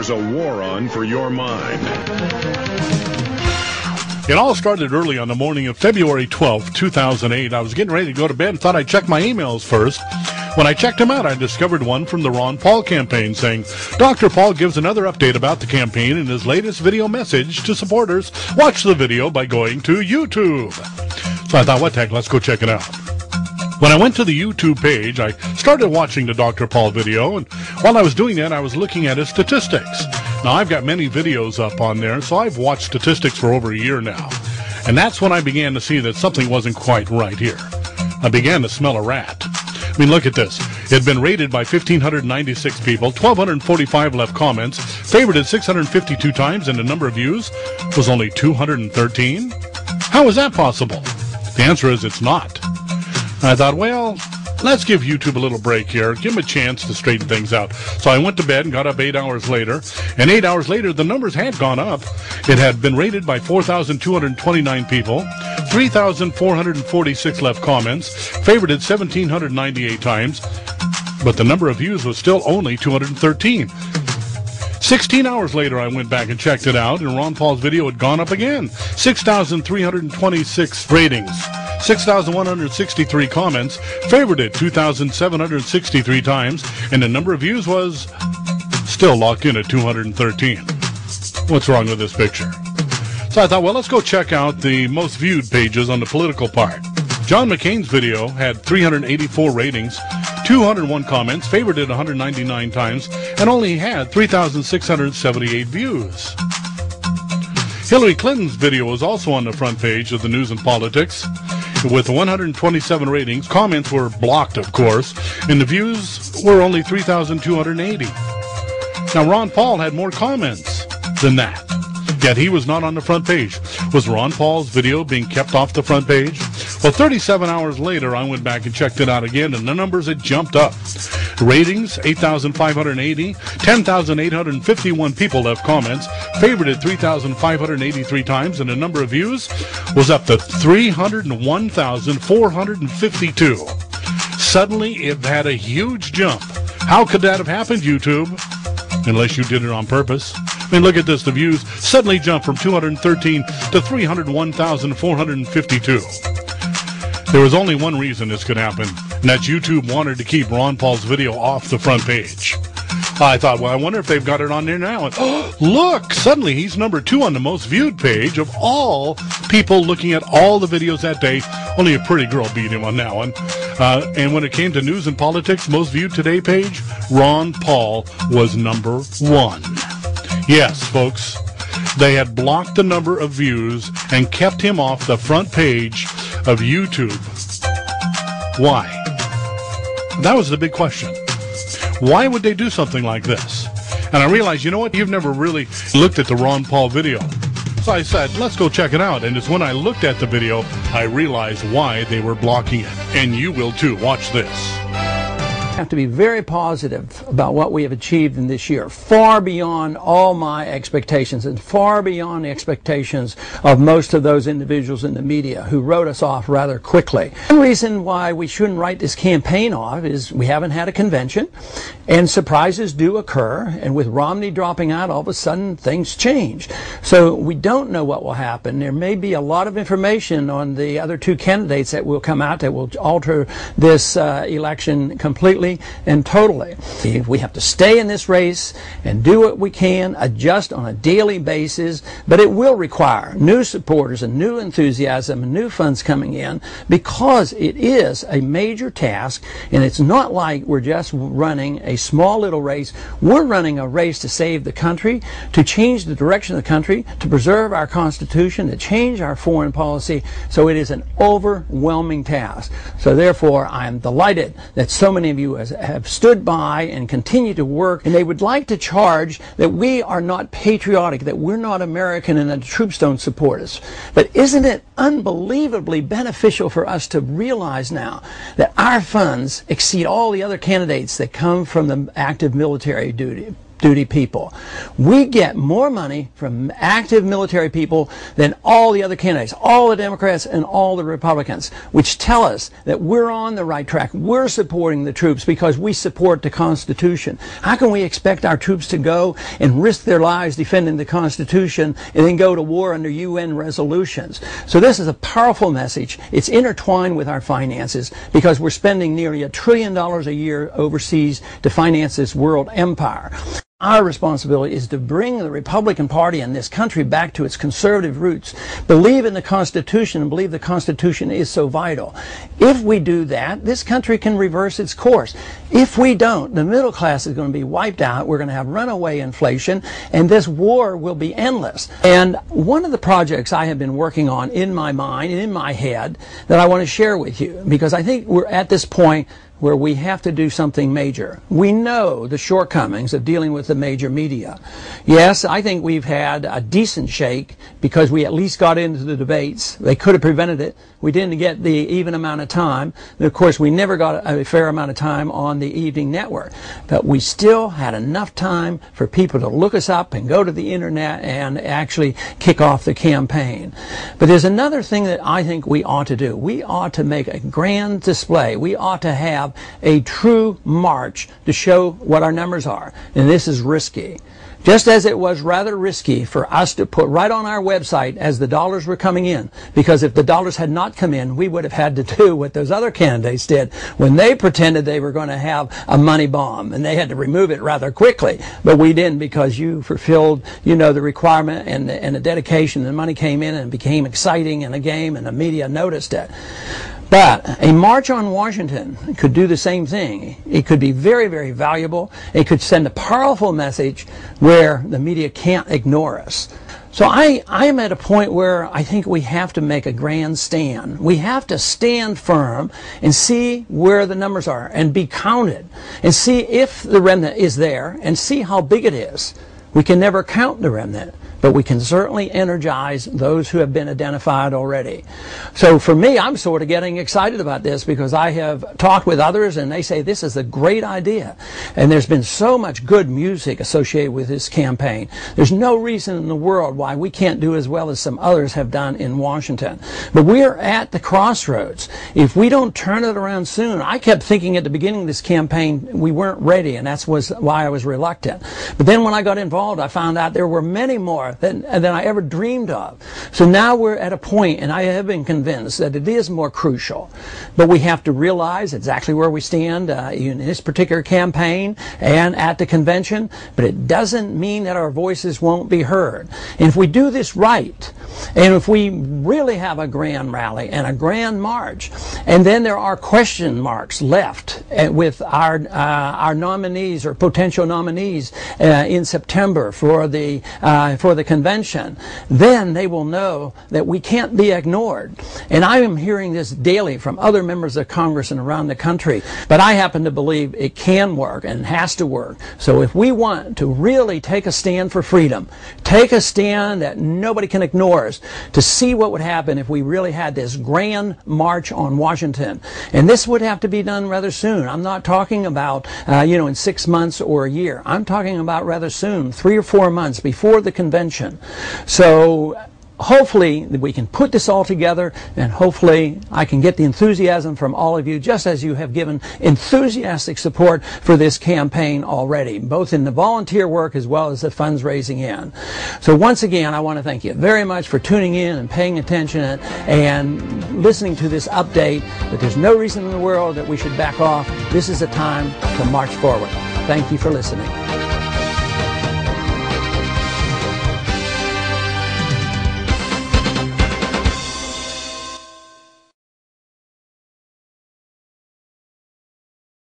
there's a war on for your mind. It all started early on the morning of February 12th, 2008. I was getting ready to go to bed and thought I'd check my emails first. When I checked them out, I discovered one from the Ron Paul campaign saying, Dr. Paul gives another update about the campaign in his latest video message to supporters. Watch the video by going to YouTube. So I thought, what the heck, let's go check it out. When I went to the YouTube page, I started watching the Dr. Paul video, and while I was doing that, I was looking at his statistics. Now, I've got many videos up on there, so I've watched statistics for over a year now. And that's when I began to see that something wasn't quite right here. I began to smell a rat. I mean, look at this. It had been rated by 1,596 people, 1,245 left comments, favorited 652 times, and the number of views was only 213? How is that possible? The answer is it's not. I thought, well, let's give YouTube a little break here, give them a chance to straighten things out. So I went to bed and got up 8 hours later, and 8 hours later, the numbers had gone up. It had been rated by 4,229 people, 3,446 left comments, favorited 1,798 times, but the number of views was still only 213. 16 hours later, I went back and checked it out, and Ron Paul's video had gone up again. 6,326 ratings. 6,163 comments, favorited 2,763 times, and the number of views was still locked in at 213. What's wrong with this picture? So I thought, well, let's go check out the most viewed pages on the political part. John McCain's video had 384 ratings, 201 comments, favorited 199 times, and only had 3,678 views. Hillary Clinton's video was also on the front page of the News and Politics. With 127 ratings, comments were blocked, of course, and the views were only 3,280. Now, Ron Paul had more comments than that, yet he was not on the front page. Was Ron Paul's video being kept off the front page? Well, 37 hours later, I went back and checked it out again, and the numbers had jumped up. Ratings, 8,580, 10,851 people left comments, favorited 3,583 times, and the number of views was up to 301,452. Suddenly, it had a huge jump. How could that have happened, YouTube? Unless you did it on purpose. I mean, look at this. The views suddenly jumped from 213 to 301,452. There was only one reason this could happen, and that's YouTube wanted to keep Ron Paul's video off the front page. I thought, well, I wonder if they've got it on there now. And look, suddenly he's number 2 on the most viewed page of all people looking at all the videos that day. Only a pretty girl beat him on that one. And when it came to News and Politics, most viewed today page, Ron Paul was number 1. Yes, folks, they had blocked the number of views and kept him off the front page of YouTube. Why? That was the big question. Why would they do something like this? And I realized, you know what? You've never really looked at the Ron Paul video. So I said, let's go check it out. And it's when I looked at the video, I realized why they were blocking it. And you will too. Watch this. I have to be very positive about what we have achieved in this year, far beyond all my expectations and far beyond the expectations of most of those individuals in the media who wrote us off rather quickly. One reason why we shouldn't write this campaign off is we haven't had a convention, and surprises do occur, and with Romney dropping out, all of a sudden things change. So we don't know what will happen. There may be a lot of information on the other 2 candidates that will come out that will alter this election completely and totally. We have to stay in this race and do what we can, adjust on a daily basis, but it will require new supporters and new enthusiasm and new funds coming in, because it is a major task, and it's not like we're just running a small little race. We're running a race to save the country, to change the direction of the country, to preserve our Constitution, to change our foreign policy. So it is an overwhelming task. So therefore, I'm delighted that so many of you have stood by and continue to work, and they would like to charge that we are not patriotic, that we're not American, and that the troops don't support us. But isn't it unbelievably beneficial for us to realize now that our funds exceed all the other candidates that come from the active military duty? duty people. We get more money from active military people than all the other candidates, all the Democrats and all the Republicans, which tell us that we're on the right track. We're supporting the troops because we support the Constitution. How can we expect our troops to go and risk their lives defending the Constitution and then go to war under UN resolutions? So this is a powerful message. It's intertwined with our finances because we're spending nearly $1 trillion a year overseas to finance this world empire. Our responsibility is to bring the Republican Party in this country back to its conservative roots, believe in the Constitution, and believe the Constitution is so vital. If we do that, this country can reverse its course. If we don't, the middle class is going to be wiped out, we're going to have runaway inflation, and this war will be endless. And one of the projects I have been working on in my mind and in my head that I want to share with you, because I think we're at this point where we have to do something major. We know the shortcomings of dealing with the major media. Yes, I think we've had a decent shake because we at least got into the debates. They could have prevented it. We didn't get the even amount of time. And of course, we never got a fair amount of time on the evening network. But we still had enough time for people to look us up and go to the internet and actually kick off the campaign. But there's another thing that I think we ought to do. We ought to make a grand display. We ought to have a true march to show what our numbers are. And this is risky. Just as it was rather risky for us to put right on our website as the dollars were coming in, because if the dollars had not come in, we would have had to do what those other candidates did when they pretended they were going to have a money bomb, and they had to remove it rather quickly. But we didn't, because you fulfilled, the requirement and the dedication, and the money came in and it became exciting in a game, and the media noticed it. But a march on Washington could do the same thing. It could be very, very valuable. It could send a powerful message where the media can't ignore us. So I am at a point where I think we have to make a grand stand. We have to stand firm and see where the numbers are and be counted and see if the remnant is there and see how big it is. We can never count the remnant, but we can certainly energize those who have been identified already. So for me, I'm sort of getting excited about this because I have talked with others and they say this is a great idea. And there's been so much good music associated with this campaign. There's no reason in the world why we can't do as well as some others have done in Washington. But we're at the crossroads. If we don't turn it around soon, I kept thinking at the beginning of this campaign we weren't ready, and that's why I was reluctant. But then when I got involved, I found out there were many more than I ever dreamed of. So now we're at a point, and I have been convinced that it is more crucial. But we have to realize exactly where we stand in this particular campaign and at the convention. But it doesn't mean that our voices won't be heard. And if we do this right, and if we really have a grand rally and a grand march, and then there are question marks left with our nominees or potential nominees in September for the convention, then they will know that we can't be ignored. And I am hearing this daily from other members of Congress and around the country, but I happen to believe it can work and has to work. So if we want to really take a stand for freedom, take a stand that nobody can ignore us, to see what would happen if we really had this grand march on Washington. And this would have to be done rather soon. I'm not talking about in 6 months or a year. I'm talking about rather soon, 3 or 4 months before the convention. So hopefully we can put this all together, and hopefully I can get the enthusiasm from all of you, just as you have given enthusiastic support for this campaign already, both in the volunteer work as well as the fundraising end. So once again, I want to thank you very much for tuning in and paying attention and listening to this update. But there's no reason in the world that we should back off. This is a time to march forward. Thank you for listening.